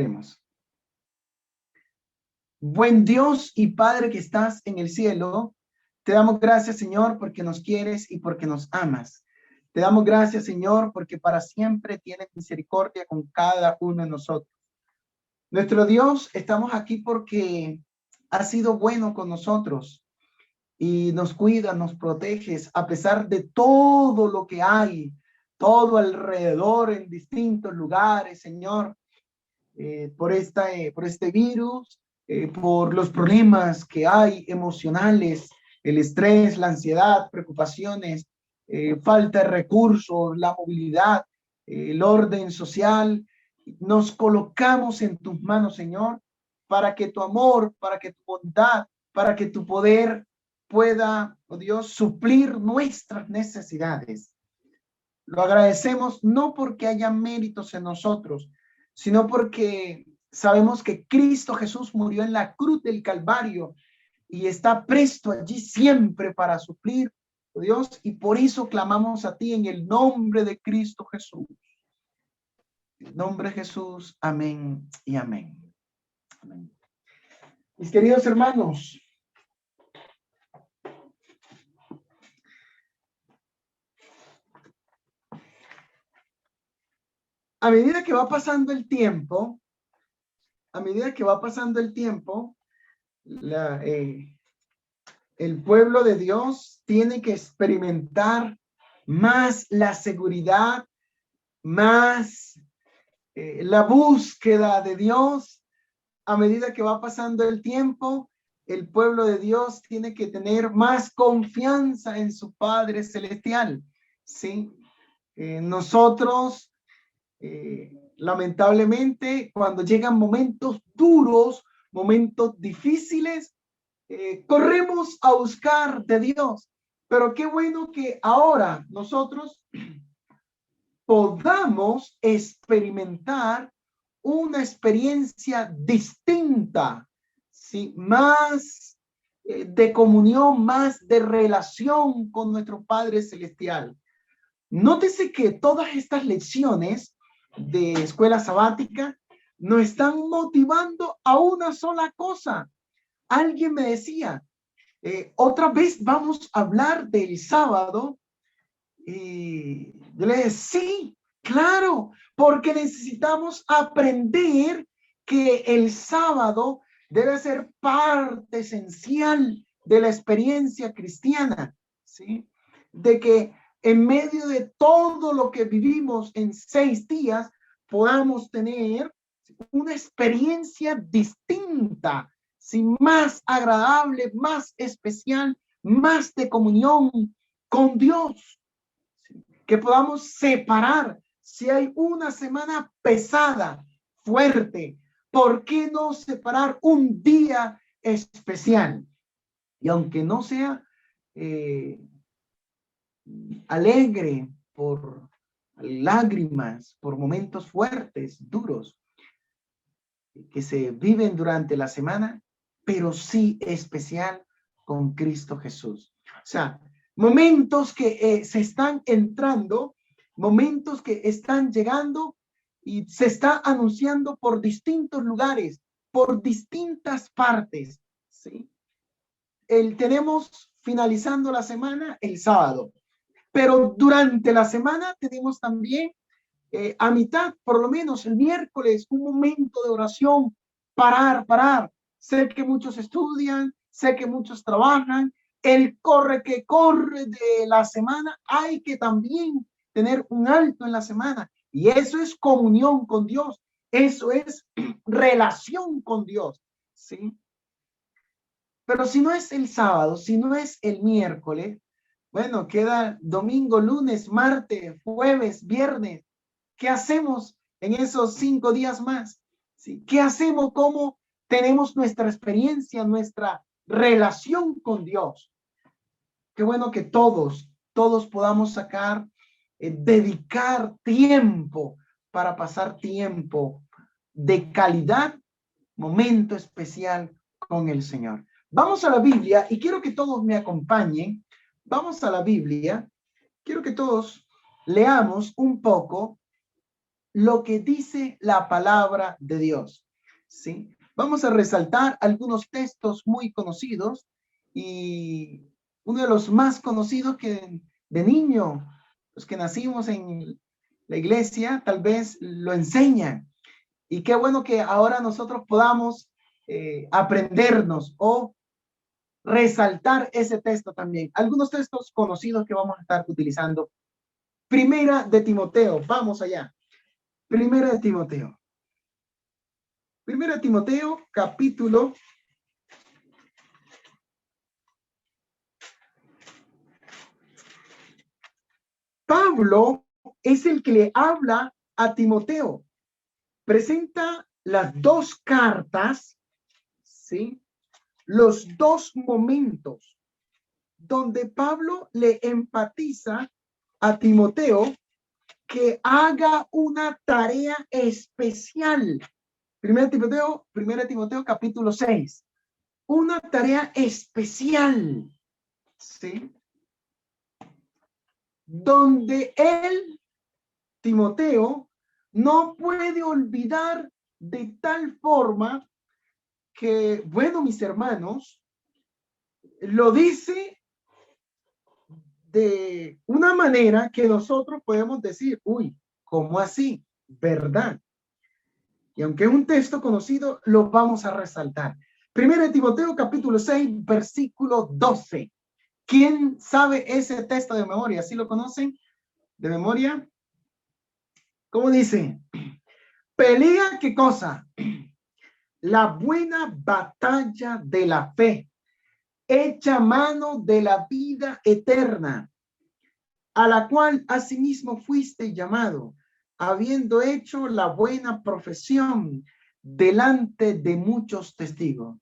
Oremos. Buen Dios y Padre que estás en el cielo, te damos gracias, Señor, porque nos quieres y porque nos amas. Te damos gracias, Señor, porque para siempre tienes misericordia con cada uno de nosotros. Nuestro Dios, estamos aquí porque has sido bueno con nosotros y nos cuida, nos proteges a pesar de todo lo que hay, todo alrededor en distintos lugares, Señor, por este virus, por los problemas que hay emocionales, el estrés, la ansiedad, preocupaciones, falta de recursos, la movilidad, el orden social. Nos colocamos en tus manos, Señor, para que tu amor, para que tu bondad, para que tu poder pueda, oh Dios, suplir nuestras necesidades. Lo agradecemos no porque haya méritos en nosotros, sino porque sabemos que Cristo Jesús murió en la cruz del Calvario y está presto allí siempre para suplir, oh Dios, y por eso clamamos a ti en el nombre de Cristo Jesús. En el nombre de Jesús, amén y amén. Amén. Mis queridos hermanos, a medida que va pasando el tiempo, el pueblo de Dios tiene que experimentar más la seguridad, más la búsqueda de Dios. A medida que va pasando el tiempo, el pueblo de Dios tiene que tener más confianza en su Padre Celestial. ¿Sí? Nosotros, lamentablemente, cuando llegan momentos duros, momentos difíciles, corremos a buscar de Dios. Pero qué bueno que ahora nosotros podamos experimentar una experiencia distinta, ¿sí? Más de comunión, más de relación con nuestro Padre Celestial. Nótese que todas estas lecciones de escuela sabática nos están motivando a una sola cosa. Alguien me decía, otra vez vamos a hablar del sábado. Y yo le dije, sí, claro, porque necesitamos aprender que el sábado debe ser parte esencial de la experiencia cristiana, ¿sí? De que en medio de todo lo que vivimos en 6 días, podamos tener una experiencia distinta, ¿sí? Más agradable, más especial, más de comunión con Dios. Que podamos separar. Si hay una semana pesada, fuerte, ¿por qué no separar un día especial? Y aunque no sea alegre por lágrimas, por momentos fuertes, duros, que se viven durante la semana, pero sí especial con Cristo Jesús. O sea, momentos que se están entrando, momentos que están llegando y se está anunciando por distintos lugares, por distintas partes, ¿sí? Tenemos finalizando la semana el sábado, pero durante la semana tenemos también a mitad, por lo menos el miércoles, un momento de oración, parar. Sé que muchos estudian, sé que muchos trabajan, el corre que corre de la semana, hay que también tener un alto en la semana. Y eso es comunión con Dios, eso es relación con Dios, ¿sí? Pero si no es el sábado, si no es el miércoles, bueno, queda domingo, lunes, martes, jueves, viernes. ¿Qué hacemos en esos 5 días más? ¿Sí? ¿Qué hacemos? ¿Cómo tenemos nuestra experiencia, nuestra relación con Dios? Qué bueno que todos podamos sacar, dedicar tiempo para pasar tiempo de calidad, momento especial con el Señor. Vamos a la Biblia y quiero que todos me acompañen. Vamos a la Biblia. Quiero que todos leamos un poco lo que dice la palabra de Dios. ¿Sí? Vamos a resaltar algunos textos muy conocidos y uno de los más conocidos que de niño, los que nacimos en la iglesia, tal vez lo enseñan. Y qué bueno que ahora nosotros podamos aprendernos o resaltar ese texto también. Algunos textos conocidos que vamos a estar utilizando. Primera de Timoteo, vamos allá. Primera de Timoteo. Primera de Timoteo, capítulo 1. Pablo es el que le habla a Timoteo. Presenta las dos cartas, ¿sí? Los dos momentos donde Pablo le empatiza a Timoteo que haga una tarea especial. Primera Timoteo capítulo 6. Una tarea especial, ¿sí? Donde él, Timoteo, no puede olvidar de tal forma que, bueno, mis hermanos, lo dice de una manera que nosotros podemos decir, uy, ¿cómo así? ¿Verdad? Y aunque es un texto conocido, lo vamos a resaltar. Primero de Timoteo, capítulo 6, versículo 12. ¿Quién sabe ese texto de memoria? ¿Sí lo conocen de memoria? ¿Cómo dice? Pelea, ¿qué cosa? La buena batalla de la fe. Echa mano de la vida eterna, a la cual asimismo fuiste llamado, habiendo hecho la buena profesión delante de muchos testigos.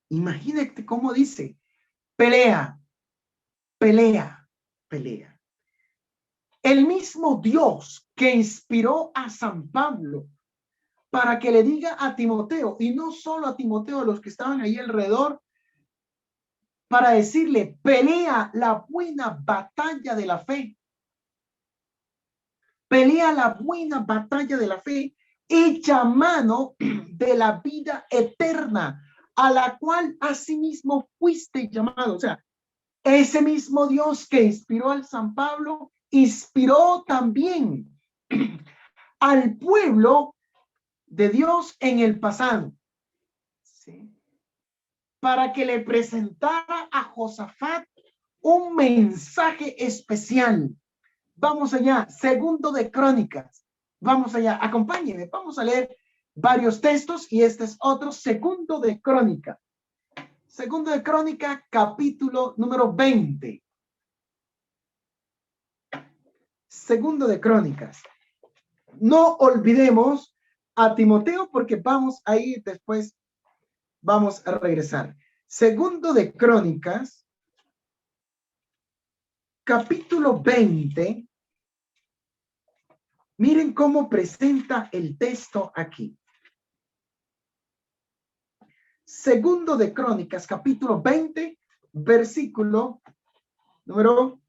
Imagínate cómo dice, pelea, pelea, pelea. El mismo Dios que inspiró a San Pablo para que le diga a Timoteo, y no solo a Timoteo, a los que estaban ahí alrededor, para decirle, pelea la buena batalla de la fe. Pelea la buena batalla de la fe, echa mano de la vida eterna, a la cual asimismo fuiste llamado. O sea, ese mismo Dios que inspiró al San Pablo, inspiró también al pueblo de Dios en el pasado, ¿sí? Para que le presentara a Josafat un mensaje especial. Vamos allá, segundo de Crónicas. Vamos allá, acompáñenme, vamos a leer varios textos y este es otro, segundo de Crónica. Segundo de Crónica, capítulo número 20. Segundo de Crónicas. No olvidemos a Timoteo porque vamos ahí después, vamos a regresar. Segundo de Crónicas, capítulo 20. Miren cómo presenta el texto aquí. Segundo de Crónicas, capítulo 20, versículo número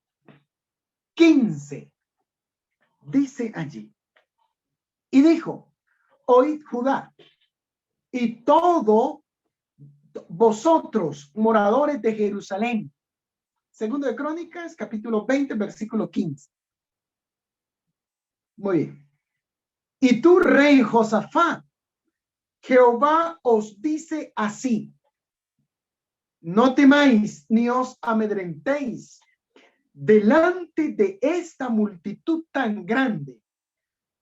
15. Dice allí. Y dijo, oíd Judá, y todo vosotros, moradores de Jerusalén. Segundo de Crónicas, capítulo 20, versículo 15. Muy bien. Y tú, rey Josafat, Jehová os dice así, no temáis ni os amedrentéis delante de esta multitud tan grande,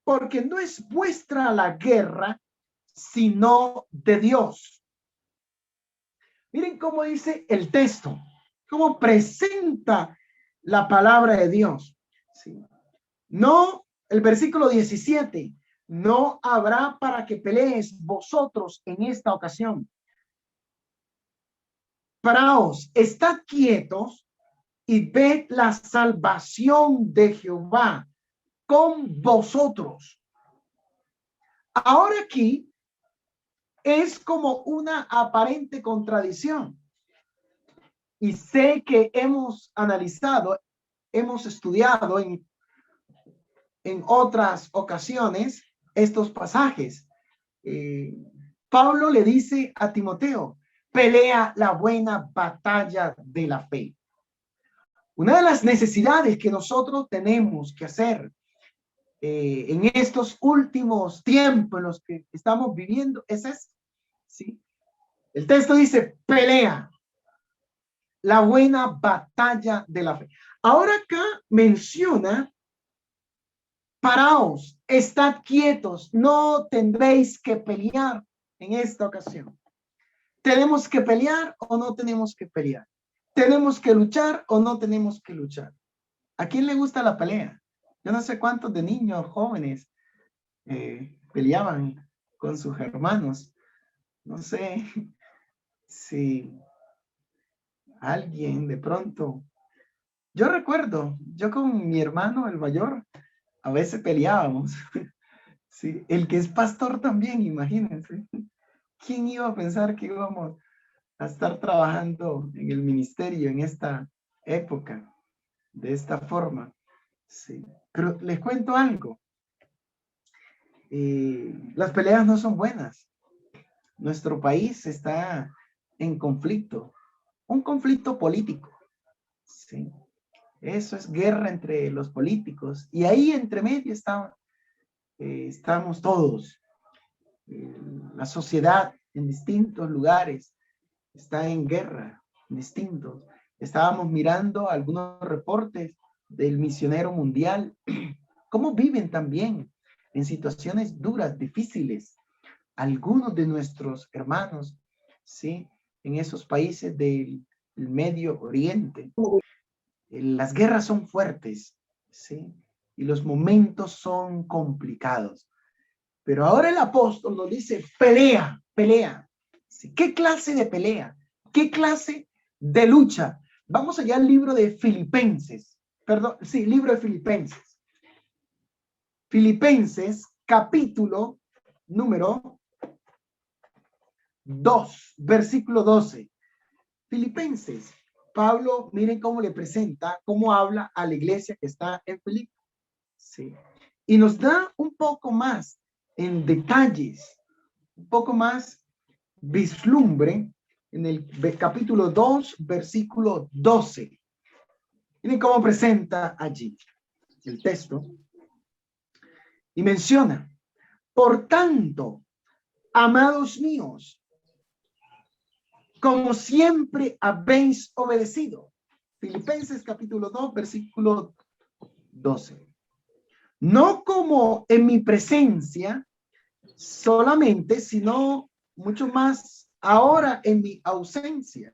porque no es vuestra la guerra, sino de Dios. Miren cómo dice el texto, cómo presenta la palabra de Dios. ¿Sí? No, el versículo 17, no habrá para que pelees vosotros en esta ocasión. Paraos, estad quietos y ved la salvación de Jehová con vosotros. Ahora aquí es como una aparente contradicción. Y sé que hemos analizado, hemos estudiado en en otras ocasiones estos pasajes. Pablo le dice a Timoteo, pelea la buena batalla de la fe. Una de las necesidades que nosotros tenemos que hacer en estos últimos tiempos en los que estamos viviendo es eso, ¿sí? El texto dice, pelea la buena batalla de la fe. Ahora acá menciona, paraos, estad quietos, no tendréis que pelear en esta ocasión. ¿Tenemos que pelear o no tenemos que pelear? ¿Tenemos que luchar o no tenemos que luchar? ¿A quién le gusta la pelea? Yo no sé cuántos de niños jóvenes peleaban con sus hermanos. No sé si alguien de pronto. Yo recuerdo, yo con mi hermano, el mayor, a veces peleábamos. Sí, el que es pastor también, imagínense. ¿Quién iba a pensar que íbamos a estar trabajando en el ministerio en esta época, de esta forma? Sí. Pero les cuento algo. Las peleas no son buenas. Nuestro país está en conflicto, un conflicto político. Sí. Eso es guerra entre los políticos. Y ahí entre medio estamos todos. La sociedad en distintos lugares está en guerra, distintos. Estábamos mirando algunos reportes del misionero mundial, cómo viven también en situaciones duras, difíciles, algunos de nuestros hermanos, ¿sí? En esos países del Medio Oriente. Las guerras son fuertes, ¿sí? Y los momentos son complicados. Pero ahora el apóstol nos dice, pelea, pelea. ¿Sí? ¿Qué clase de pelea? ¿Qué clase de lucha? Vamos allá al libro de Filipenses. Perdón, sí, libro de Filipenses. Filipenses, capítulo número 2, versículo 12. Filipenses. Pablo, miren cómo le presenta, cómo habla a la iglesia que está en Filipo. Sí. Y nos da un poco más en detalles, un poco más vislumbre en el capítulo 2, versículo 12. Miren cómo presenta allí el texto. Y menciona, por tanto, amados míos, como siempre habéis obedecido. Filipenses capítulo 2, versículo 12. No como en mi presencia solamente, sino mucho más ahora en mi ausencia.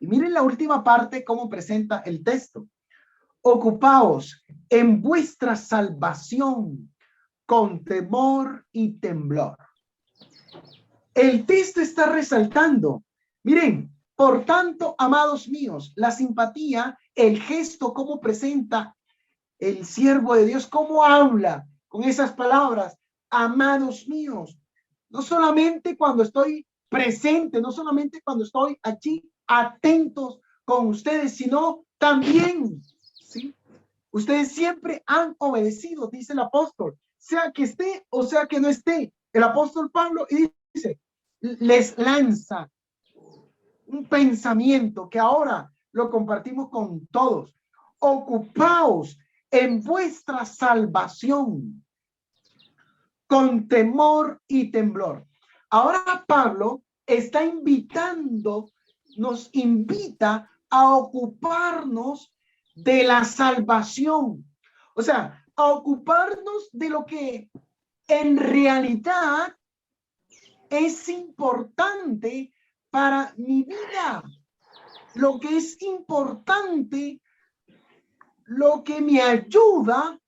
Y miren la última parte, cómo presenta el texto. Ocupaos en vuestra salvación con temor y temblor. El texto está resaltando, miren, por tanto, amados míos, la simpatía, el gesto, cómo presenta el siervo de Dios, cómo habla con esas palabras, amados míos, no solamente cuando estoy presente, no solamente cuando estoy allí atentos con ustedes, sino también, ¿sí? Ustedes siempre han obedecido, dice el apóstol, sea que esté o sea que no esté. El apóstol Pablo dice, les lanza un pensamiento que ahora lo compartimos con todos. Ocupaos en vuestra salvación con temor y temblor. Ahora Pablo está invitando, nos invita a ocuparnos de la salvación. O sea, a ocuparnos de lo que en realidad es importante para mi vida. Lo que es importante, lo que me ayuda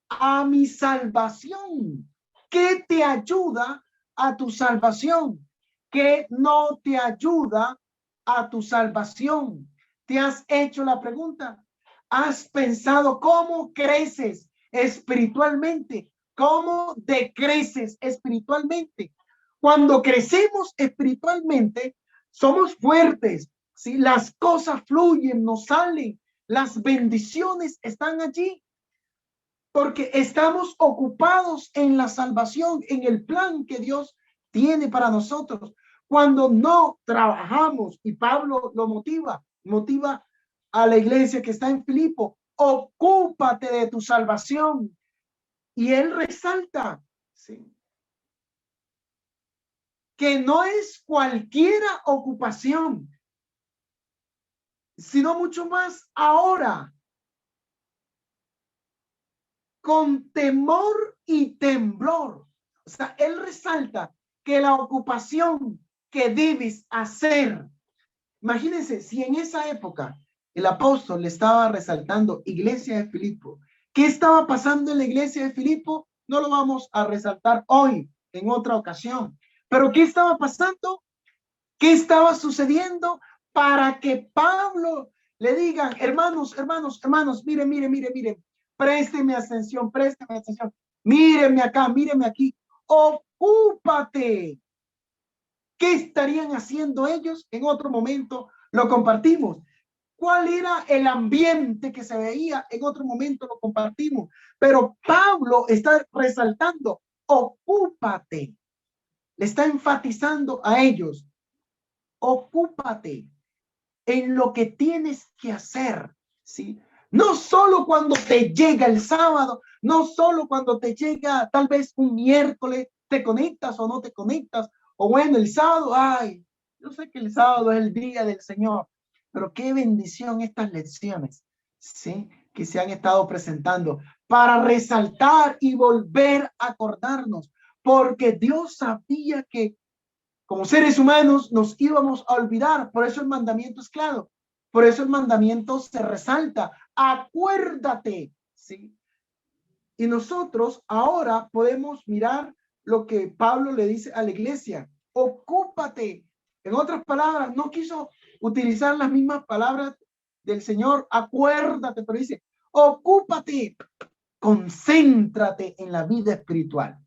a mi salvación. ¿Qué te ayuda a tu salvación? ¿Qué no te ayuda a tu salvación? ¿Te has hecho la pregunta? ¿Has pensado cómo creces espiritualmente? ¿Cómo decreces espiritualmente? Cuando crecemos espiritualmente, somos fuertes. ¿Sí? Las cosas fluyen, nos salen, las bendiciones están allí. porque estamos ocupados en la salvación, en el plan que Dios tiene para nosotros. Cuando no trabajamos, y Pablo lo motiva a la iglesia que está en Filipo, ocúpate de tu salvación. Y él resalta, ¿sí?, que no es cualquiera ocupación, sino mucho más ahora, con temor y temblor. O sea, él resalta que la ocupación que debes hacer, imagínense, si en esa época el apóstol le estaba resaltando iglesia de Filipo, ¿qué estaba pasando en la iglesia de Filipo? No lo vamos a resaltar hoy, en otra ocasión. Pero ¿qué estaba pasando? ¿Qué estaba sucediendo para que Pablo le digan, hermanos, miren, présteme atención, mírenme acá, mírenme aquí, ocúpate. ¿Qué estarían haciendo ellos? En otro momento lo compartimos. ¿Cuál era el ambiente que se veía? En otro momento lo compartimos. Pero Pablo está resaltando, ocúpate. Le está enfatizando a ellos, ocúpate en lo que tienes que hacer, ¿sí? No solo cuando te llega el sábado, no solo cuando te llega tal vez un miércoles, te conectas o no te conectas, o bueno, el sábado, ay, yo sé que el sábado es el día del Señor, pero qué bendición estas lecciones, ¿sí?, que se han estado presentando para resaltar y volver a acordarnos, porque Dios sabía que como seres humanos nos íbamos a olvidar. Por eso el mandamiento es claro. Por eso el mandamiento se resalta. Acuérdate, ¿sí? Y nosotros ahora podemos mirar lo que Pablo le dice a la iglesia. Ocúpate. En otras palabras, no quiso utilizar las mismas palabras del Señor. Acuérdate, pero dice, ocúpate. Concéntrate en la vida espiritual.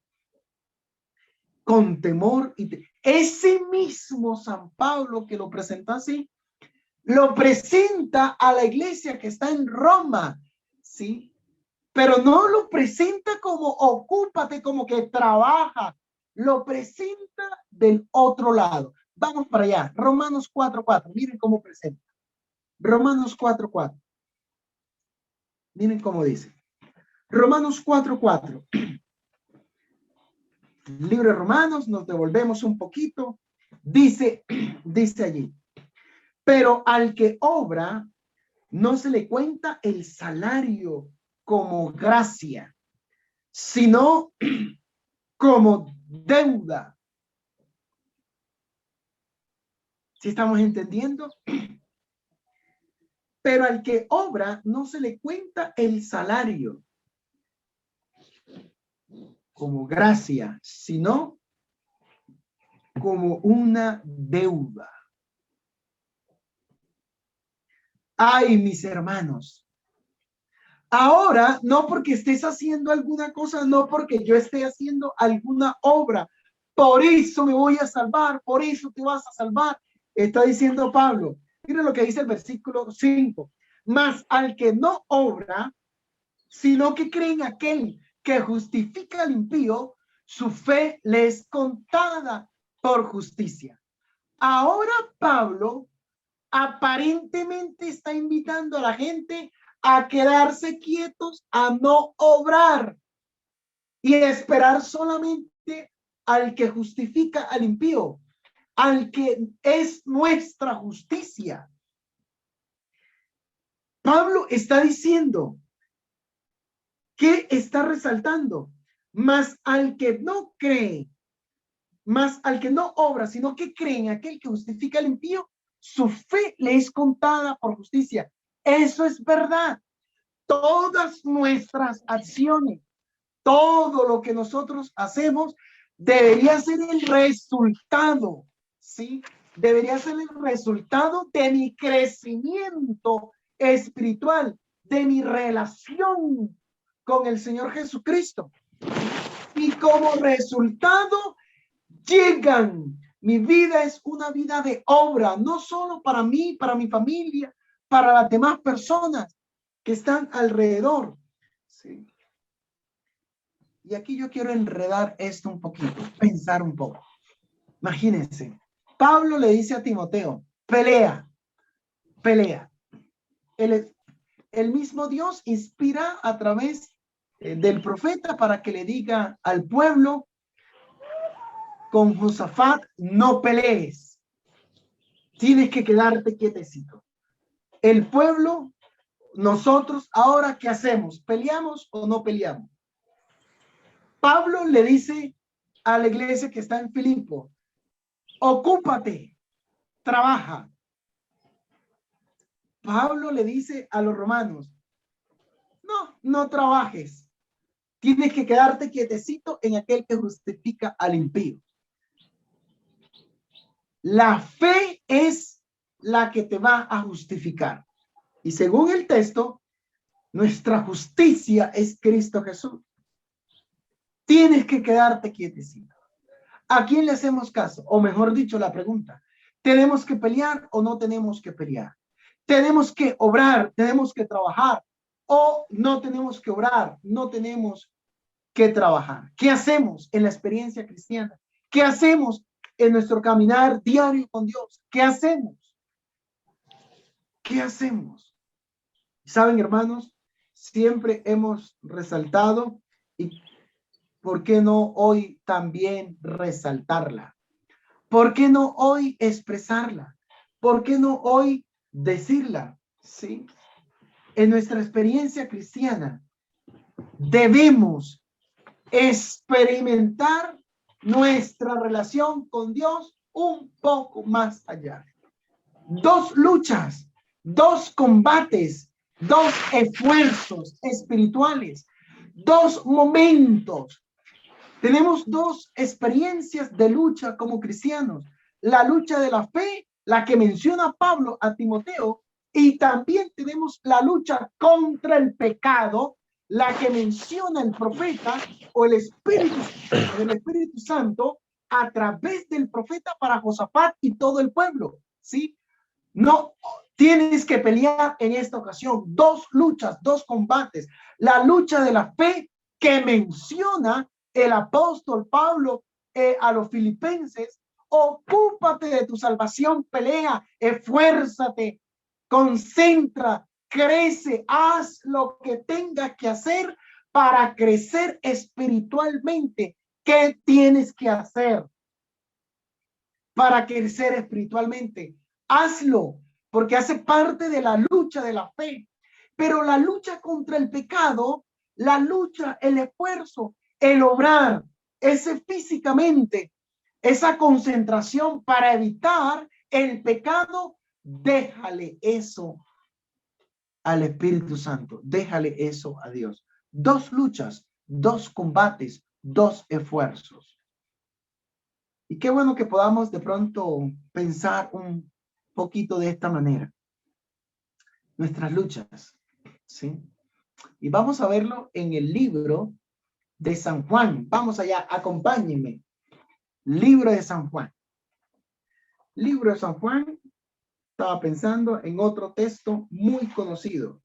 Con temor ese mismo San Pablo que lo presenta así, lo presenta a la iglesia que está en Roma, ¿sí? Pero no lo presenta como ocúpate, como que trabaja, lo presenta del otro lado. Vamos para allá, Romanos 4:4, miren cómo presenta. Romanos 4:4. Miren cómo dice. Romanos 4:4. Libro de Romanos, nos devolvemos un poquito. Dice allí, pero al que obra no se le cuenta el salario como gracia, sino como deuda. ¿Sí estamos entendiendo? Pero al que obra no se le cuenta el salario como gracia, sino como una deuda. Ay, mis hermanos, ahora no porque estés haciendo alguna cosa, no porque yo esté haciendo alguna obra, por eso me voy a salvar, por eso te vas a salvar, está diciendo Pablo. Miren lo que dice el versículo 5. Mas al que no obra, sino que cree en aquel que justifica al impío, su fe le es contada por justicia. Ahora Pablo aparentemente está invitando a la gente a quedarse quietos, a no obrar y a esperar solamente al que justifica al impío, al que es nuestra justicia. Pablo está diciendo, ¿qué está resaltando? Más al que no cree, más al que no obra, sino que cree en aquel que justifica al impío, su fe le es contada por justicia. Eso es verdad. Todas nuestras acciones, todo lo que nosotros hacemos, debería ser el resultado, ¿sí? Debería ser el resultado de mi crecimiento espiritual, de mi relación con el Señor Jesucristo. Y como resultado, llegan. Mi vida es una vida de obra, no solo para mí, para mi familia, para las demás personas que están alrededor. ¿Sí? Y aquí yo quiero enredar esto un poquito, pensar un poco. Imagínense, Pablo le dice a Timoteo, pelea, pelea. El mismo Dios inspira a través del profeta para que le diga al pueblo, con Josafat no pelees, tienes que quedarte quietecito. El pueblo, nosotros, ahora, ¿qué hacemos? ¿Peleamos o no peleamos? Pablo le dice a la iglesia que está en Filipo, ocúpate, trabaja. Pablo le dice a los romanos, no trabajes, tienes que quedarte quietecito en aquel que justifica al impío. La fe es la que te va a justificar. Y según el texto, nuestra justicia es Cristo Jesús. Tienes que quedarte quietecito. ¿A quién le hacemos caso? O mejor dicho, la pregunta, ¿tenemos que pelear o no tenemos que pelear? ¿Tenemos que obrar? ¿Tenemos que trabajar? ¿O no tenemos que obrar? No tenemos que trabajar. ¿Qué hacemos en la experiencia cristiana? ¿Qué hacemos en nuestro caminar diario con Dios? ¿Qué hacemos? ¿Qué hacemos? Saben, hermanos, siempre hemos resaltado, y ¿por qué no hoy también resaltarla? ¿Por qué no hoy expresarla? ¿Por qué no hoy decirla? ¿Sí? En nuestra experiencia cristiana debemos experimentar nuestra relación con Dios un poco más allá. Dos luchas, dos combates, dos esfuerzos espirituales, dos momentos. Tenemos dos experiencias de lucha como cristianos. La lucha de la fe, la que menciona Pablo a Timoteo, y también tenemos la lucha contra el pecado, la que menciona el profeta o el Espíritu Santo a través del profeta para Josafat y todo el pueblo, ¿sí? No tienes que pelear en esta ocasión. Dos luchas, dos combates. La lucha de la fe que menciona el apóstol Pablo a los filipenses. Ocúpate de tu salvación, pelea, esfuérzate, concentra, crece, haz lo que tengas que hacer para crecer espiritualmente. ¿Qué tienes que hacer para crecer espiritualmente? Hazlo, porque hace parte de la lucha de la fe. Pero la lucha contra el pecado, la lucha, el esfuerzo, el obrar, ese físicamente, esa concentración para evitar el pecado, déjale eso al Espíritu Santo, déjale eso a Dios. Dos luchas, dos combates, dos esfuerzos. Y qué bueno que podamos de pronto pensar un poquito de esta manera. Nuestras luchas, ¿sí? Y vamos a verlo en el libro de San Juan. Vamos allá, acompáñenme. Libro de San Juan. Libro de San Juan. Estaba pensando en otro texto muy conocido,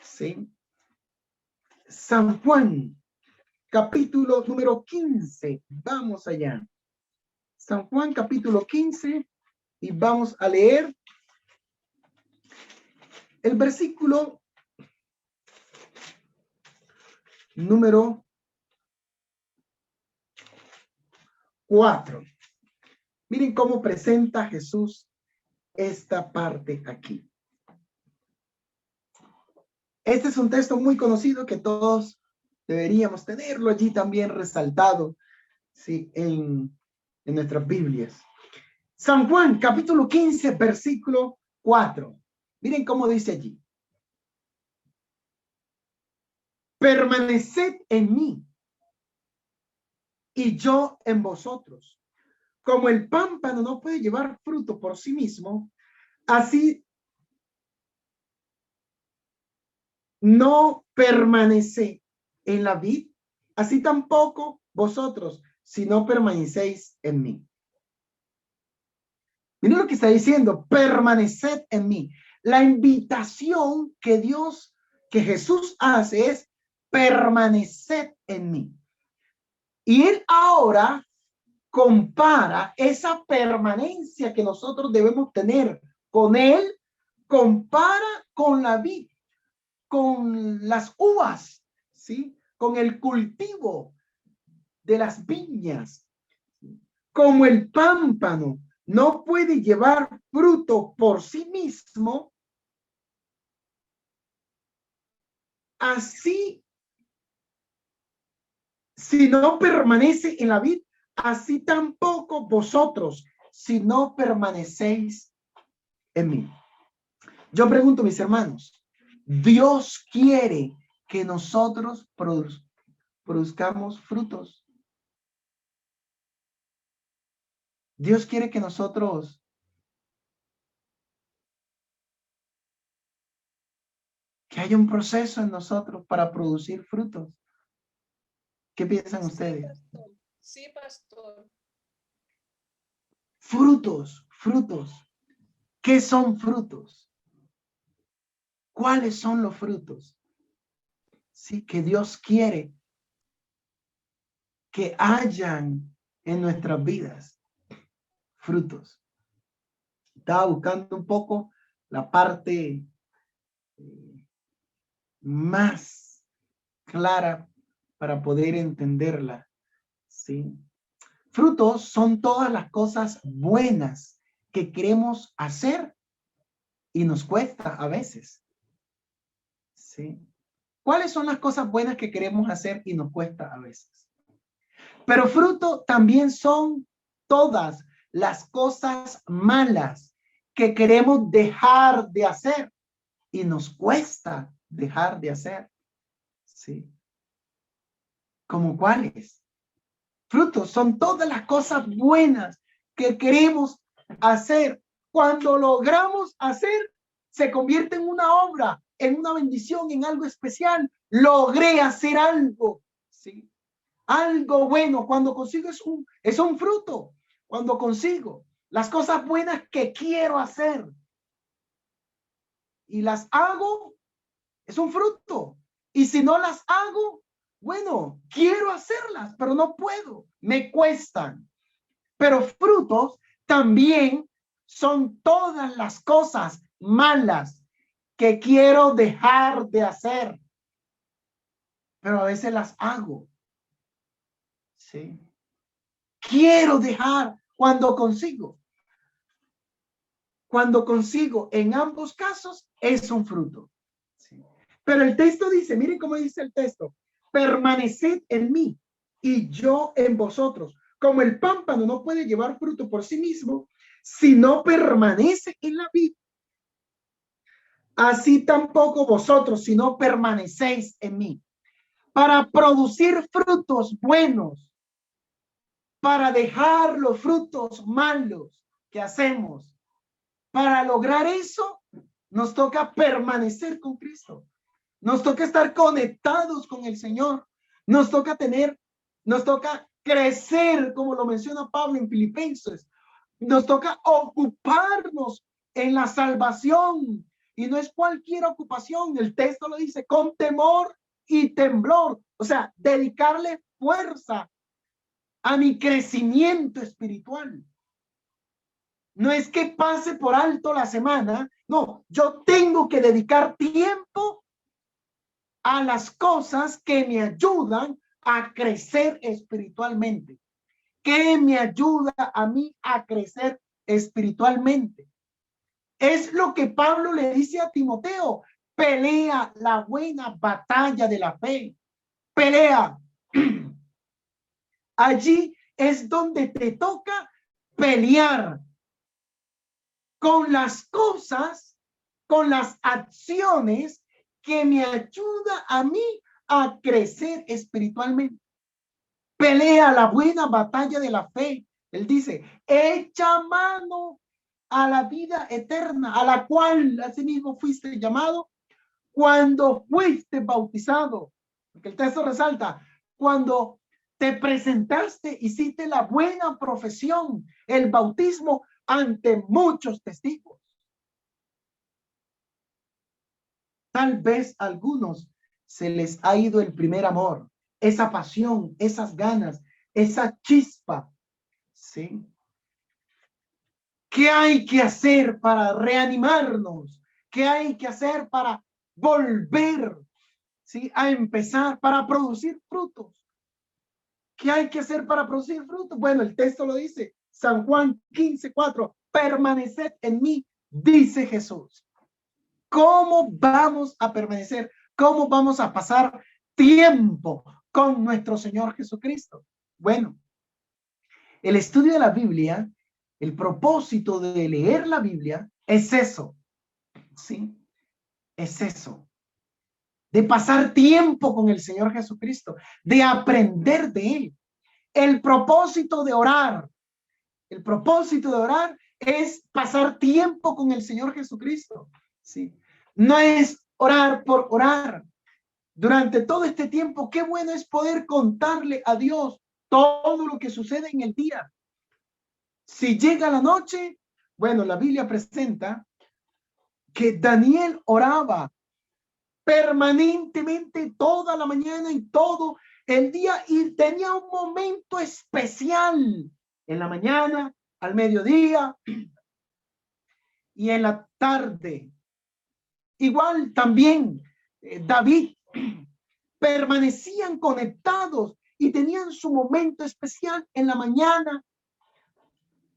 ¿sí? San Juan, capítulo número 15. Vamos allá. San Juan, capítulo 15. Y vamos a leer el versículo número 4. Miren cómo presenta Jesús esta parte aquí. Este es un texto muy conocido que todos deberíamos tenerlo allí también resaltado, ¿sí? en nuestras Biblias. San Juan, capítulo 15, versículo 4. Miren cómo dice allí. Permaneced en mí y yo en vosotros. Como el pámpano no puede llevar fruto por sí mismo, así no permanece en la vid, así tampoco vosotros, si no permanecéis en mí. Miren lo que está diciendo, permaneced en mí. La invitación que Jesús hace es permaneced en mí. Y él ahora compara esa permanencia que nosotros debemos tener con él, compara con la vid, con las uvas, ¿sí? Con el cultivo de las viñas, como el pámpano no puede llevar fruto por sí mismo, así, si no permanece en la vid, así tampoco vosotros, si no permanecéis en mí. Yo pregunto, mis hermanos, Dios quiere que nosotros produzcamos frutos. Dios quiere que nosotros que haya un proceso en nosotros para producir frutos. ¿Qué piensan ustedes? Pastor. Sí, pastor. Frutos, frutos. ¿Qué son frutos? ¿Cuáles son los frutos? Sí, que Dios quiere que hayan en nuestras vidas frutos. Estaba buscando un poco la parte más clara para poder entenderla. ¿Sí? Frutos son todas las cosas buenas que queremos hacer y nos cuesta a veces. ¿Sí? ¿Cuáles son las cosas buenas que queremos hacer y nos cuesta a veces? Pero fruto también son todas las cosas malas que queremos dejar de hacer y nos cuesta dejar de hacer. ¿Sí? ¿Cómo cuáles? Frutos son todas las cosas buenas que queremos hacer. Cuando logramos hacer, se convierte en una obra, en una bendición, en algo especial. Logré hacer algo, ¿sí? Algo bueno. Cuando consigo es un fruto. Cuando consigo las cosas buenas que quiero hacer y las hago, es un fruto. Y si no las hago, bueno, quiero hacerlas, pero no puedo. Me cuestan. Pero frutos también son todas las cosas malas que quiero dejar de hacer. Pero a veces las hago. ¿Sí? Quiero dejar cuando consigo. Cuando consigo, en ambos casos, es un fruto. ¿Sí? Pero el texto dice, miren cómo dice el texto, permaneced en mí y yo en vosotros. Como el pámpano no puede llevar fruto por sí mismo, si no permanece en la vid, así tampoco vosotros, si no permanecéis en mí. Para producir frutos buenos, para dejar los frutos malos que hacemos, para lograr eso, nos toca permanecer con Cristo. Nos toca estar conectados con el Señor. Nos toca crecer, como lo menciona Pablo en Filipenses. Nos toca ocuparnos en la salvación. Y no es cualquier ocupación. El texto lo dice con temor y temblor. O sea, dedicarle fuerza a mi crecimiento espiritual. No es que pase por alto la semana. No, yo tengo que dedicar tiempo a las cosas que me ayudan a crecer espiritualmente. ¿Qué me ayuda a mí a crecer espiritualmente? Es lo que Pablo le dice a Timoteo: pelea la buena batalla de la fe. Pelea. Allí es donde te toca pelear con las cosas, con las acciones que me ayuda a mí a crecer espiritualmente. Pelea la buena batalla de la fe. Él dice, echa mano a la vida eterna, a la cual asimismo fuiste llamado cuando fuiste bautizado. Porque el texto resalta, cuando te presentaste, hiciste la buena profesión, el bautismo ante muchos testigos. Tal vez a algunos se les ha ido el primer amor, esa pasión, esas ganas esa chispa, ¿sí? ¿Qué hay que hacer para reanimarnos? ¿Qué hay que hacer para volver, ¿sí?, a empezar, para producir frutos? ¿Qué hay que hacer para producir frutos? Bueno, el texto lo dice, San Juan 15:4, permaneced en mí, dice Jesús. ¿Cómo vamos a permanecer? ¿Cómo vamos a pasar tiempo con nuestro Señor Jesucristo? Bueno, el estudio de la Biblia, el propósito de leer la Biblia es eso, ¿sí? Es eso, de pasar tiempo con el Señor Jesucristo, de aprender de Él. El propósito de orar es pasar tiempo con el Señor Jesucristo, ¿sí? No es orar por orar. Durante todo este tiempo, qué bueno es poder contarle a Dios todo lo que sucede en el día. Si llega la noche, bueno, la Biblia presenta que Daniel oraba permanentemente toda la mañana y todo el día, y tenía un momento especial en la mañana, al mediodía y en la tarde. Igual también David permanecían conectados y tenían su momento especial en la mañana,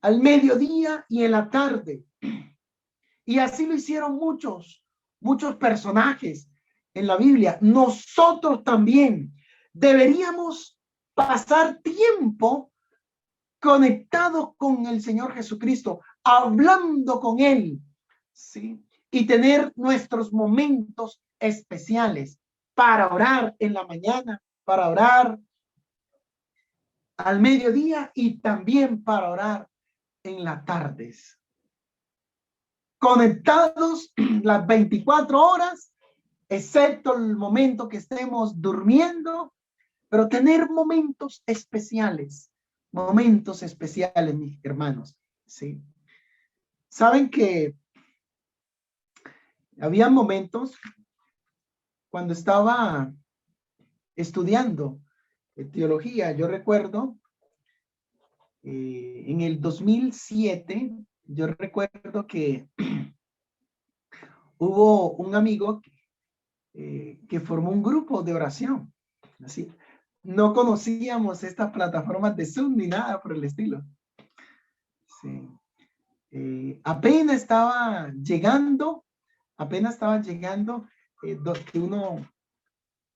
al mediodía y en la tarde. Y así lo hicieron muchos personajes en la Biblia. Nosotros también deberíamos pasar tiempo conectados con el Señor Jesucristo, hablando con Él, ¿sí? Y tener nuestros momentos especiales para orar en la mañana, para orar al mediodía y también para orar en las tardes. Conectados las 24 horas, excepto el momento que estemos durmiendo, pero tener momentos especiales, mis hermanos, ¿sí? Saben que había momentos cuando estaba estudiando teología. Yo recuerdo en el 2007, yo recuerdo que hubo un amigo que formó un grupo de oración. Así, no conocíamos estas plataformas de Zoom ni nada por el estilo. Sí. Apenas estaba llegando que uno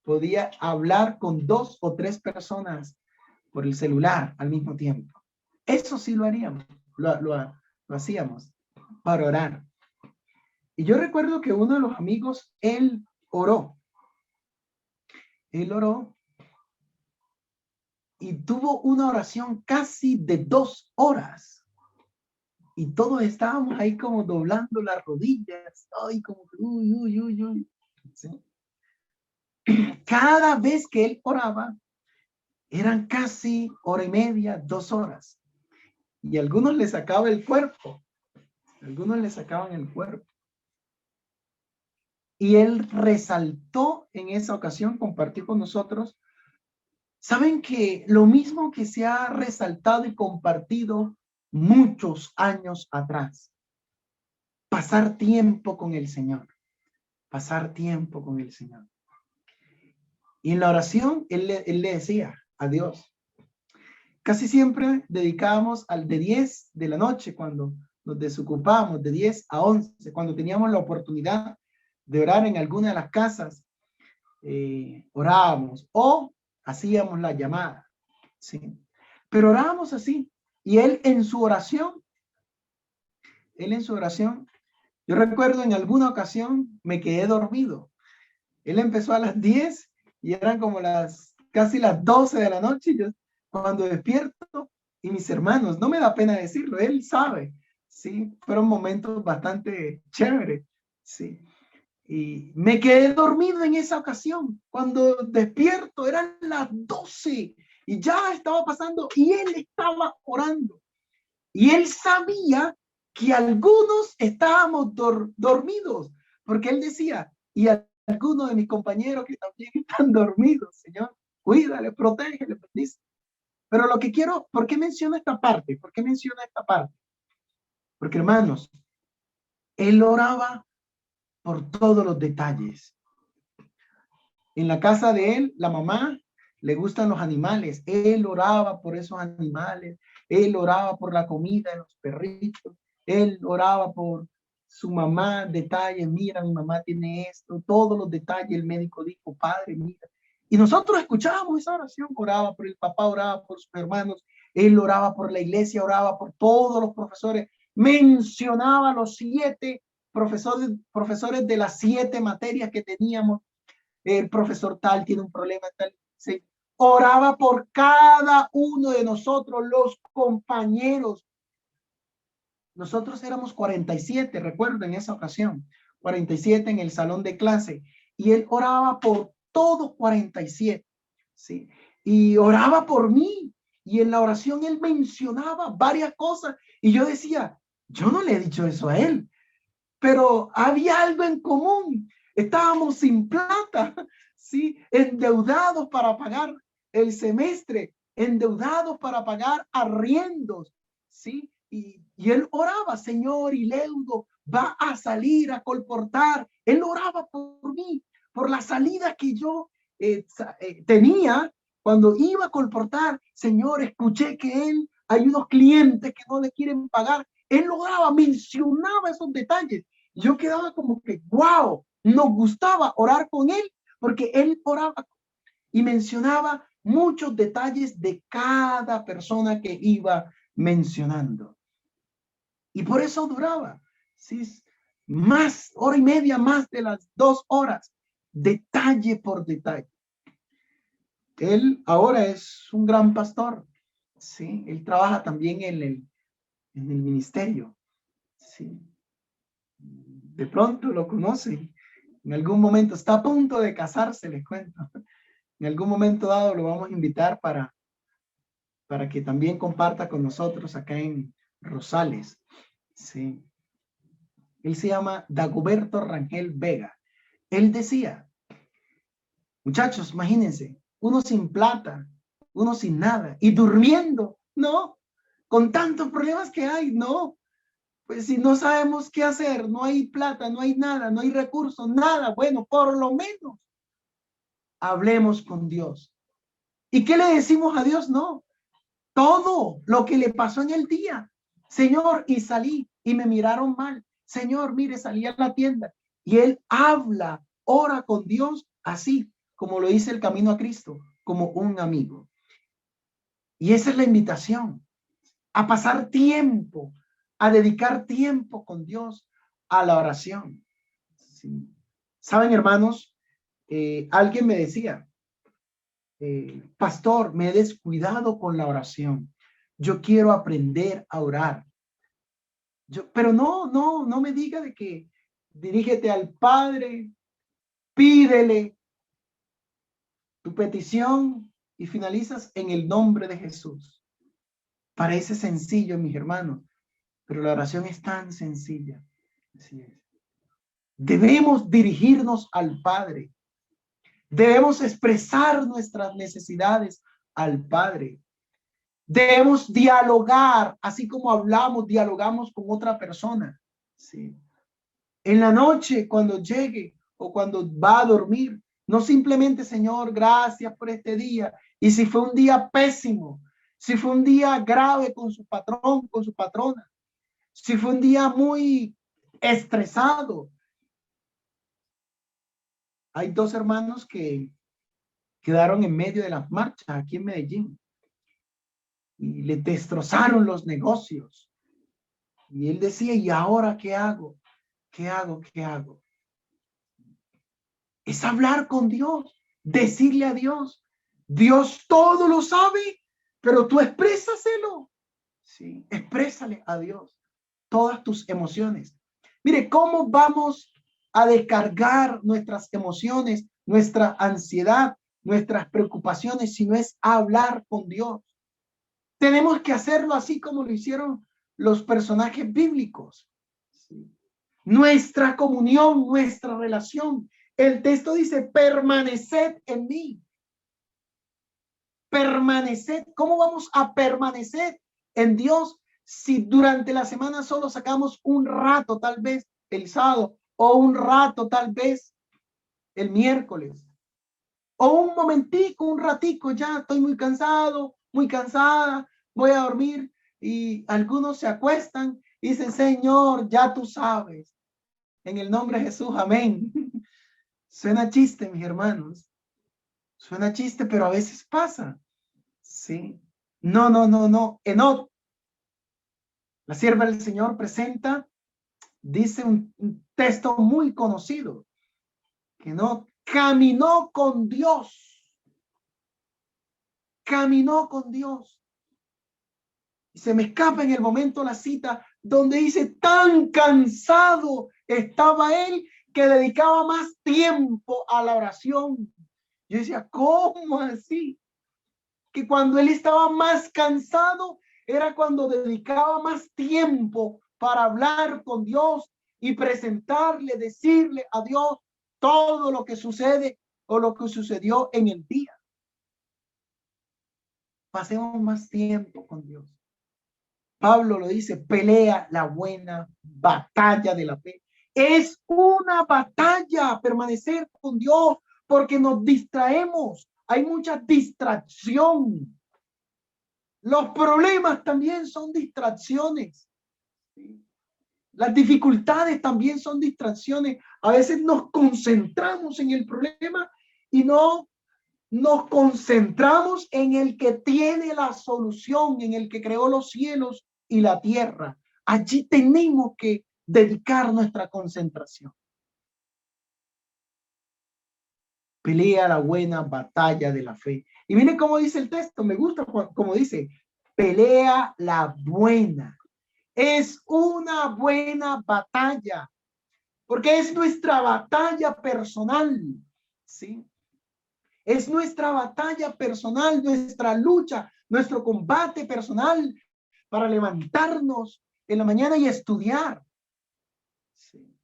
podía hablar con 2 o 3 personas por el celular al mismo tiempo. Eso sí lo haríamos, lo hacíamos para orar. Y yo recuerdo que uno de los amigos, él oró y tuvo una oración casi de 2 horas. Y todos estábamos ahí como doblando las rodillas, ay, como uy. ¿Sí? Cada vez que él oraba, eran casi hora y media, 2 horas. Y a algunos les sacaba el cuerpo. Algunos le sacaban el cuerpo. Y él resaltó en esa ocasión, compartió con nosotros. Saben que lo mismo que se ha resaltado y compartido muchos años atrás. Pasar tiempo con el Señor. Pasar tiempo con el Señor. Y en la oración, él le decía a Dios. Casi siempre dedicábamos al de 10 de la noche, cuando nos desocupábamos, de 10 a 11, cuando teníamos la oportunidad de orar en alguna de las casas, orábamos o hacíamos la llamada, ¿sí? Pero orábamos así, y él en su oración, yo recuerdo en alguna ocasión me quedé dormido. Él empezó a las 10 y eran como casi las 12 de la noche, y yo cuando despierto, y mis hermanos, no me da pena decirlo, él sabe, ¿sí? Fueron momentos bastante chéveres, ¿sí? Y me quedé dormido en esa ocasión. Cuando despierto eran las 12 y ya estaba pasando y él estaba orando. Y él sabía que algunos estábamos dormidos, porque él decía, y algunos de mis compañeros que también están dormidos, Señor, cuídale, protégele, bendice. Pero lo que quiero, ¿por qué menciono esta parte? ¿Por qué menciono esta parte? Porque, hermanos, él oraba por todos los detalles. En la casa de él, la mamá le gustan los animales. Él oraba por esos animales. Él oraba por la comida de los perritos. Él oraba por su mamá, detalles. Mira, mi mamá tiene esto, todos los detalles. El médico dijo, padre, mira. Y nosotros escuchábamos esa oración. Oraba por el papá, oraba por sus hermanos. Él oraba por la iglesia, oraba por todos los profesores. Mencionaba los 7 profesores de las 7 materias que teníamos. El profesor tal tiene un problema tal. Sí. Oraba por cada uno de nosotros, los compañeros. Nosotros éramos 47, recuerdo en esa ocasión, 47 en el salón de clase. Y él oraba por todos 47. ¿Sí? Y oraba por mí. Y en la oración él mencionaba varias cosas. Y yo decía, yo no le he dicho eso a él. Pero había algo en común. Estábamos sin plata, ¿sí? Endeudados para pagar el semestre, endeudados para pagar arriendos, ¿sí? Y él oraba, Señor, y Leudo va a salir a colportar. Él oraba por mí, por la salida que yo tenía cuando iba a colportar. Señor, escuché que hay unos clientes que no le quieren pagar. Él oraba, mencionaba esos detalles. Yo quedaba como que, wow, nos gustaba orar con él, porque él oraba y mencionaba muchos detalles de cada persona que iba mencionando. Y por eso duraba, ¿sí? Más, hora y media, más de las 2 horas, detalle por detalle. Él ahora es un gran pastor, ¿sí? Él trabaja también en el ministerio, ¿sí? De pronto lo conocen. En algún momento está a punto de casarse, les cuento. En algún momento dado lo vamos a invitar para que también comparta con nosotros acá en Rosales. Sí. Él se llama Dagoberto Rangel Vega. Él decía, muchachos, imagínense, uno sin plata, uno sin nada y durmiendo, no, con tantos problemas que hay, no. Pues si no sabemos qué hacer, no hay plata, no hay nada, no hay recursos, nada, bueno, por lo menos hablemos con Dios. ¿Y qué le decimos a Dios? No, todo lo que le pasó en el día. Señor, y salí y me miraron mal. Señor, mire, salí a la tienda. Y él habla, ora con Dios así, como lo dice el camino a Cristo, como un amigo. Y esa es la invitación, a pasar tiempo, a dedicar tiempo con Dios, a la oración. Sí. ¿Saben, hermanos? Alguien me decía, pastor, me he descuidado con la oración. Yo quiero aprender a orar. Pero no me diga de que dirígete al Padre, pídele tu petición y finalizas en el nombre de Jesús. Parece sencillo, mis hermanos, pero la oración es tan sencilla. Así es. Debemos dirigirnos al Padre. Debemos expresar nuestras necesidades al Padre. Debemos dialogar, así como dialogamos con otra persona. ¿Sí? En la noche, cuando llegue o cuando va a dormir, no simplemente, Señor, gracias por este día. Y si fue un día pésimo, si fue un día grave con su patrón, con su patrona, si fue un día muy estresado. Hay 2 hermanos que quedaron en medio de las marchas aquí en Medellín y le destrozaron los negocios. Y él decía, ¿y ahora qué hago? ¿Qué hago? ¿Qué hago? Es hablar con Dios, decirle a Dios, Dios todo lo sabe, pero tú exprésaselo. Sí, exprésale a Dios todas tus emociones. Mire, ¿cómo vamos a descargar nuestras emociones, nuestra ansiedad, nuestras preocupaciones si no es hablar con Dios? Tenemos que hacerlo así como lo hicieron los personajes bíblicos. Sí. Nuestra comunión, nuestra relación. El texto dice, permaneced en mí. permanecer. ¿Cómo vamos a permanecer en Dios si durante la semana solo sacamos un rato, tal vez el sábado, o un rato, tal vez el miércoles, o un momentico, un ratico, ya estoy muy cansado, muy cansada, voy a dormir, y algunos se acuestan y dicen, Señor, ya tú sabes, en el nombre de Jesús, amén. Suena chiste, mis hermanos, suena chiste, pero a veces pasa, ¿sí? No. Enoc, la sierva del Señor, presenta, dice un texto muy conocido, que no caminó con Dios, caminó con Dios. Y se me escapa en el momento la cita donde dice, tan cansado estaba él que dedicaba más tiempo a la oración. Yo decía, ¿cómo así? Que cuando él estaba más cansado era cuando dedicaba más tiempo para hablar con Dios y presentarle, decirle a Dios todo lo que sucede o lo que sucedió en el día. Pasemos más tiempo con Dios. Pablo lo dice, pelea la buena batalla de la fe. Es una batalla permanecer con Dios porque nos distraemos. Hay mucha distracción. Los problemas también son distracciones. Las dificultades también son distracciones. A veces nos concentramos en el problema y no nos concentramos en el que tiene la solución, en el que creó los cielos y la tierra. Allí tenemos que dedicar nuestra concentración. Pelea la buena batalla de la fe. Y miren cómo dice el texto, me gusta como dice, pelea la buena. Es una buena batalla, porque es nuestra batalla personal, ¿sí? Es nuestra batalla personal, nuestra lucha, nuestro combate personal para levantarnos en la mañana y estudiar, ¿sí?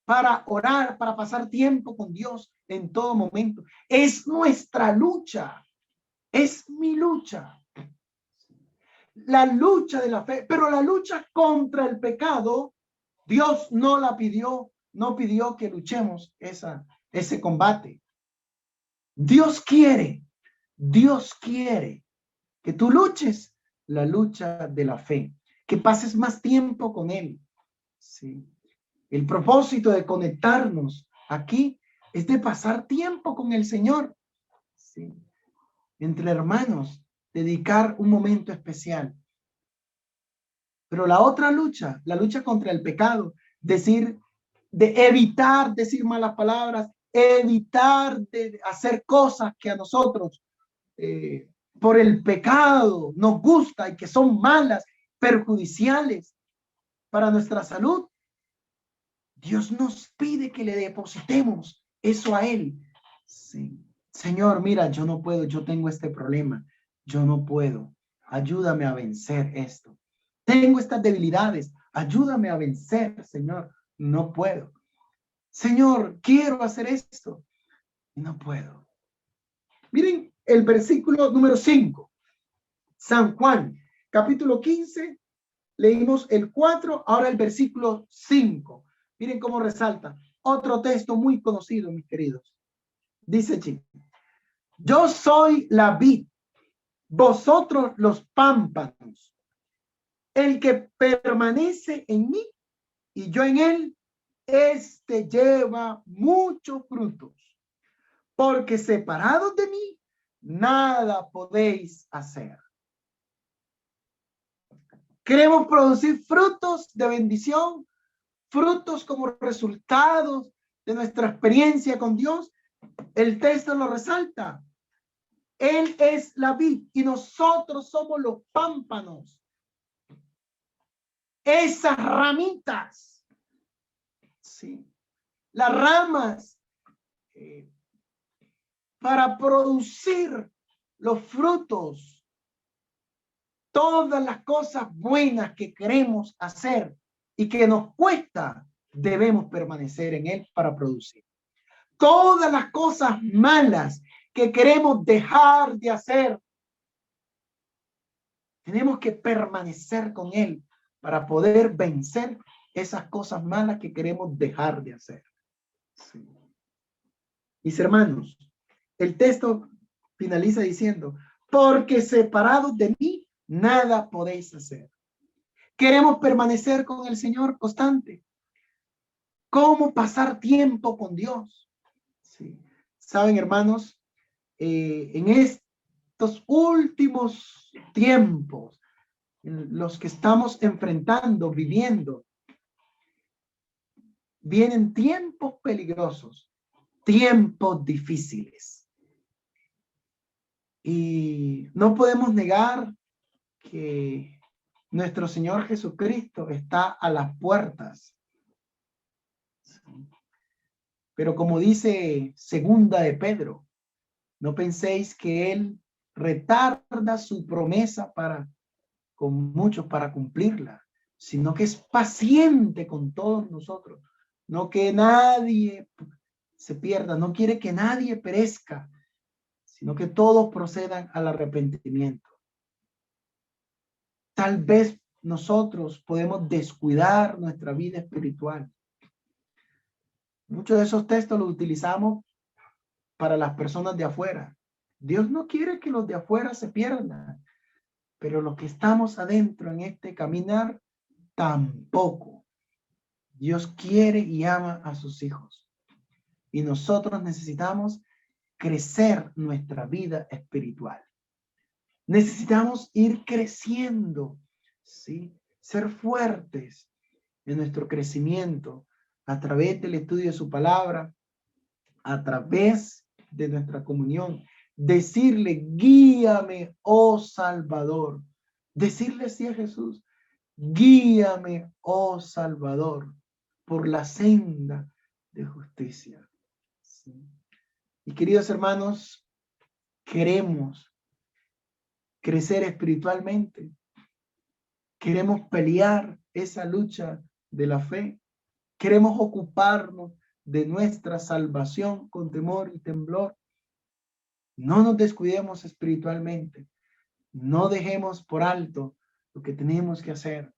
Para orar, para pasar tiempo con Dios en todo momento. Es nuestra lucha, es mi lucha. La lucha de la fe, pero la lucha contra el pecado, Dios no la pidió, no pidió que luchemos ese combate. Dios quiere que tú luches la lucha de la fe, que pases más tiempo con Él. ¿Sí? El propósito de conectarnos aquí es de pasar tiempo con el Señor. ¿Sí? Entre hermanos, dedicar un momento especial. Pero la otra lucha, la lucha contra el pecado, de evitar decir malas palabras, evitar de hacer cosas que a nosotros por el pecado nos gusta y que son malas, perjudiciales para nuestra salud. Dios nos pide que le depositemos eso a Él. Sí. Señor, mira, yo no puedo, yo tengo este problema, yo no puedo. Ayúdame a vencer esto. Tengo estas debilidades, ayúdame a vencer, Señor. No puedo. Señor, quiero hacer esto. No puedo. Miren el versículo número 5. San Juan, capítulo 15. Leímos el 4, ahora el versículo 5. Miren cómo resalta. Otro texto muy conocido, mis queridos. Dice allí, yo soy la vid, vosotros los pámpanos. El que permanece en mí y yo en él, este lleva muchos frutos. Porque separados de mí, nada podéis hacer. Queremos producir frutos de bendición, frutos como resultados de nuestra experiencia con Dios. El texto lo resalta. Él es la vid y nosotros somos los pámpanos. Esas ramitas, ¿sí? Las ramas para producir los frutos, todas las cosas buenas que queremos hacer y que nos cuesta, debemos permanecer en Él para producir. Todas las cosas malas que queremos dejar de hacer Tenemos que permanecer con Él para poder vencer esas cosas malas que queremos dejar de hacer. Sí. Mis hermanos, el texto finaliza diciendo, porque separados de mí, nada podéis hacer. Queremos permanecer con el Señor constante. ¿Cómo pasar tiempo con Dios? Sí. Saben, hermanos, en estos últimos tiempos, en los que estamos enfrentando, viviendo, vienen tiempos peligrosos, tiempos difíciles. Y no podemos negar que nuestro Señor Jesucristo está a las puertas. Pero como dice segunda de Pedro, no penséis que Él retarda su promesa con muchos para cumplirla, sino que es paciente con todos nosotros. No que nadie se pierda, no quiere que nadie perezca, sino que todos procedan al arrepentimiento. Tal vez nosotros podemos descuidar nuestra vida espiritual. Muchos de esos textos los utilizamos para las personas de afuera. Dios no quiere que los de afuera se pierdan, pero los que estamos adentro en este caminar, tampoco. Dios quiere y ama a sus hijos. Y nosotros necesitamos crecer nuestra vida espiritual. Necesitamos ir creciendo, ¿sí? Ser fuertes en nuestro crecimiento a través del estudio de su palabra, a través de nuestra comunión. Decirle, guíame, oh Salvador. Decirle así a Jesús, guíame, oh Salvador, por la senda de justicia. ¿Sí? Y queridos hermanos, queremos crecer espiritualmente. Queremos pelear esa lucha de la fe. Queremos ocuparnos de nuestra salvación con temor y temblor. No nos descuidemos espiritualmente. No dejemos por alto lo que tenemos que hacer.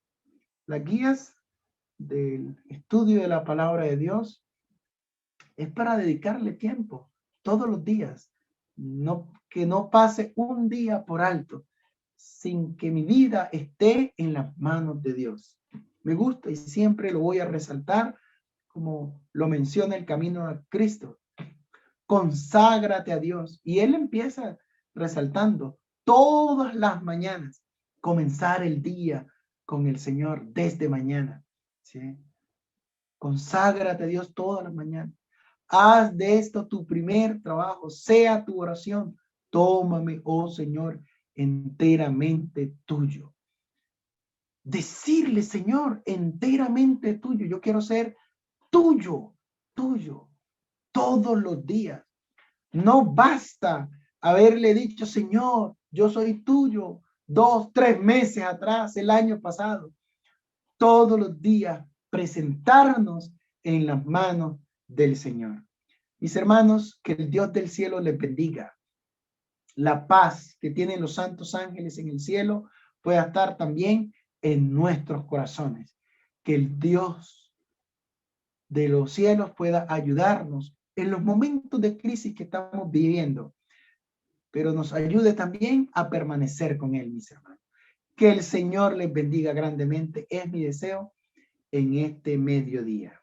Las guías del estudio de la palabra de Dios es para dedicarle tiempo todos los días. Que no pase un día por alto sin que mi vida esté en las manos de Dios. Me gusta y siempre lo voy a resaltar como lo menciona el camino a Cristo. Conságrate a Dios. Y él empieza resaltando todas las mañanas, comenzar el día con el Señor desde mañana. ¿Sí? Conságrate a Dios todas las mañanas. Haz de esto tu primer trabajo, sea tu oración. Tómame, oh Señor, enteramente tuyo. Decirle, Señor, enteramente tuyo. Yo quiero ser tuyo, tuyo, todos los días. No basta haberle dicho, Señor, yo soy tuyo 2, 3 meses atrás, el año pasado. Todos los días presentarnos en las manos del Señor. Mis hermanos, que el Dios del cielo les bendiga. La paz que tienen los santos ángeles en el cielo pueda estar también en nuestros corazones. Que el Dios de los cielos pueda ayudarnos en los momentos de crisis que estamos viviendo, pero nos ayude también a permanecer con Él, mis hermanos. Que el Señor les bendiga grandemente, es mi deseo en este mediodía.